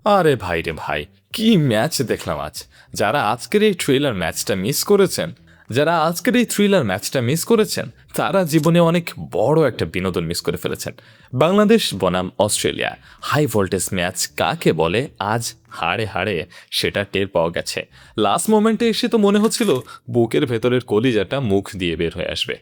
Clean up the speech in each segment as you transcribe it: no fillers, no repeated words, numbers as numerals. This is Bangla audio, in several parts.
আরে ভাই রে ভাই, কি ম্যাচ দেখলাম আজ! যারা আজকের এই থ্রিলার ম্যাচটা মিস করেছেন, তারা জীবনে অনেক বড় একটা বিনোদন মিস করে ফেলেছেন। বাংলাদেশ বনাম অস্ট্রেলিয়া হাই ভোল্টেজ ম্যাচ কাকে বলে আজ হাড়ে হাড়ে সেটা টের পাওয়া গেছে। লাস্ট মোমেন্টে এসে তো মনে হচ্ছিল বুকের ভেতরের কলিজাটা মুখ দিয়ে বের হয়ে আসবে।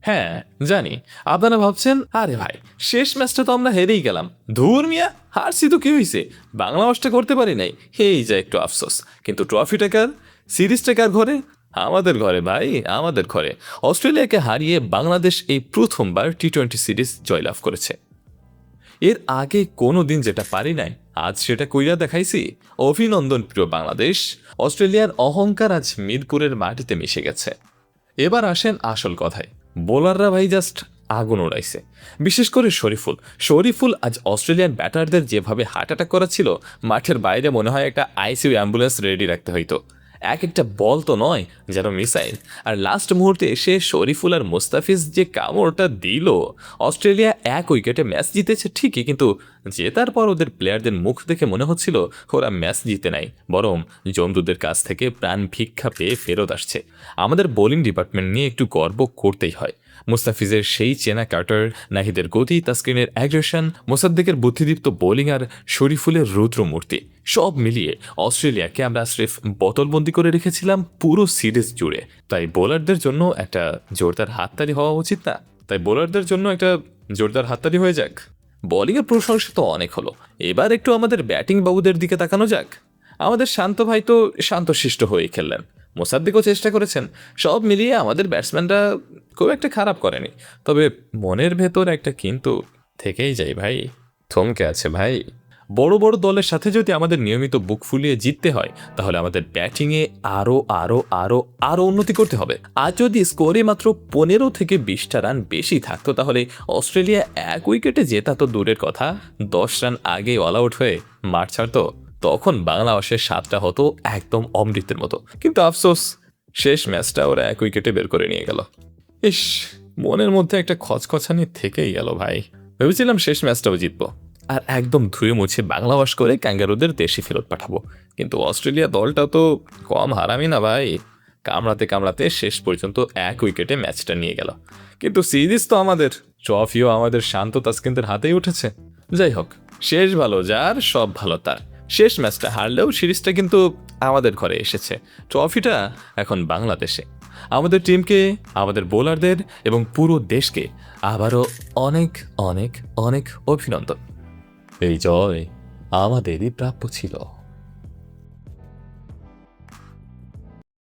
হ্যাঁ জানি, আপনারা ভাবছেন আরে ভাই শেষ ম্যাচটা তো আমরা হেরেই গেলাম, ধুর মিয়া হারছি তো কি হয়েছে, বাংলা ওয়াশটা করতে পারি নাই, এই যা একটু আফসোস। কিন্তু ট্রফিটা কার, সিরিজটা কার ঘরে? আমাদের ঘরে ভাই, আমাদের ঘরে। অস্ট্রেলিয়াকে হারিয়ে বাংলাদেশ এই প্রথমবার টি-20 সিরিজ জয়লাভ করেছে। এর আগে কোনো দিন যেটা পারি নাই, আজ সেটা কইরা দেখাইছি। অভিনন্দন প্রিয় বাংলাদেশ, অস্ট্রেলিয়ার অহংকার আজ মিরপুরের মাটিতে মিশে গেছে। এবার আসেন আসল কথায়। বোলাররা ভাই জাস্ট আগুন উড়াইছে, বিশেষ করে শরীফুল আজ অস্ট্রেলিয়ান ব্যাটারদের যেভাবে হার্ট অ্যাটাক করেছিল, মাঠের বাইরে মনে হয় একটা আইসিইউ অ্যাম্বুলেন্স রেডি রাখতে হইতো। এক একটা বল তো নয়, যেন মিসাইল। আর লাস্ট মুহূর্তে এসে শরীফুল আর মুস্তাফিজ যে কামড়টা দিল, অস্ট্রেলিয়া 1 উইকেটে ম্যাচ জিতেছে ঠিকই, কিন্তু জেতার পর ওদের প্লেয়ারদের মুখ দেখে মনে হচ্ছিল ওরা ম্যাচ জিতে নাই, বরং জমদুদের কাছ থেকে প্রাণ ভিক্ষা পেয়ে ফেরত আসছে। আমাদের বোলিং ডিপার্টমেন্ট নিয়ে একটু গর্ব করতেই হয়। মুস্তাফিজের সেই চেনা কাটার, নাহিদের গতি, তাসকিনের অ্যাগ্রেশন, মোসাদ্দেকের বুদ্ধিদীপ্ত বোলিং আর শরীফুলের রুদ্রমূর্তি, সব মিলিয়ে অস্ট্রেলিয়াকে আমরা স্রেফ বোতলবন্দি করে রেখেছিলাম পুরো সিরিজ জুড়ে। তাই বোলারদের জন্য একটা জোরদার হাততালি হওয়া উচিত না? হয়ে যাক। বোলিংয়ের প্রশংসা তো অনেক হলো, এবার একটু আমাদের ব্যাটিং বাবুদের দিকে তাকানো যাক। আমাদের শান্ত ভাই তো শান্তশিষ্ট হয়ে খেললেন, মোসাদ্দেকও চেষ্টা করেছেন। সব মিলিয়ে আমাদের ব্যাটসম্যানরা খুব একটা খারাপ করেনি, তবে মনের ভেতর একটা কিন্তু থেকেই যায় ভাই, থমকে আছে ভাই। বড় বড় দলের সাথে যদি আমাদের নিয়মিত বুক ফুলিয়ে জিততে হয়, তাহলে আমাদের ব্যাটিংয়ে আরও আরও আরও আরও উন্নতি করতে হবে। আর যদি স্কোরে মাত্র 15 থেকে 20টা রান বেশি থাকতো, তাহলে অস্ট্রেলিয়া 1 উইকেটে জেতা তো দূরের কথা, 10 রান আগে অল আউট হয়ে মাঠ ছাড়তো। তখন বাংলাদেশের 7টা হতো একদম অমৃতের মতো। কিন্তু আফসোস, শেষ ম্যাচটা ওরা 1 উইকেটে বের করে নিয়ে গেল। ইস, মনের মধ্যে একটা খচখচানি থেকেই গেল ভাই। ভেবেছিলাম শেষ ম্যাচটাও জিতবো আর একদম ধুয়ে মুছে বাংলা ওয়াশ করে ক্যাঙ্গারুদের দেশে ফেরত পাঠাবো, কিন্তু অস্ট্রেলিয়া দলটা তো কম হারামি না ভাই। কামড়াতে কামড়াতে শেষ পর্যন্ত 1 উইকেটে ম্যাচটা নিয়ে গেল। কিন্তু সিরিজ তো আমাদের, ট্রফিও আমাদের শান্ত তাসকিনদের হাতেই উঠেছে। যাই হোক, শেষ ভালো যার সব ভালো তার। শেষ ম্যাচটা হারলেও সিরিজটা কিন্তু আমাদের ঘরে এসেছে, ট্রফিটা এখন বাংলাদেশে। আমাদের টিমকে, আমাদের বোলারদের এবং পুরো দেশকে আবারও অনেক অনেক অনেক অভিনন্দন। এই জয় আমাদেরই প্রাপ্য ছিল।